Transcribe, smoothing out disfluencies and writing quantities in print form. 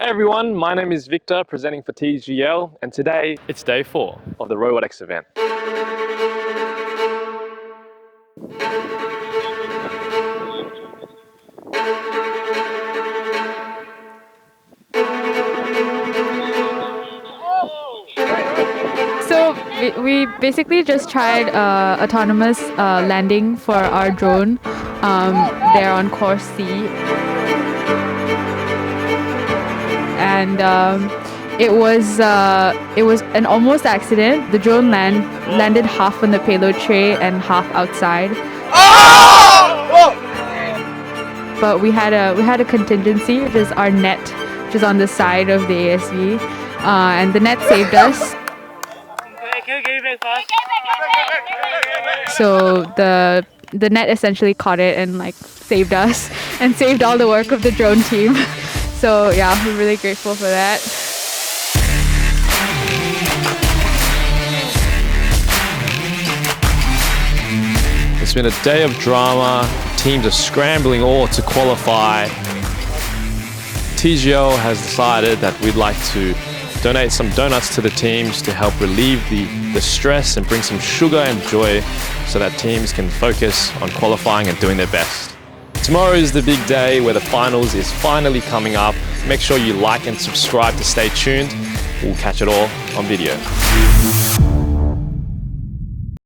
Hey everyone, my name is Victor, presenting for TGL, and today it's day 4 of the Robotics event. So we basically just tried autonomous landing for our drone there on course C, and it was an almost accident. The drone landed half on the payload tray and half outside. But we had a contingency, which is our net, which is on the side of the ASV, and the net saved us. So the net essentially caught it and saved us and saved all the work of the drone team. So yeah, we're really grateful for that. It's been a day of drama. Teams are scrambling all to qualify. TGL has decided that we'd like to donate some donuts to the teams to help relieve the stress and bring some sugar and joy so that teams can focus on qualifying and doing their best. Tomorrow is the big day where the finals is finally coming up. Make sure you like and subscribe to stay tuned. We'll catch it all on video.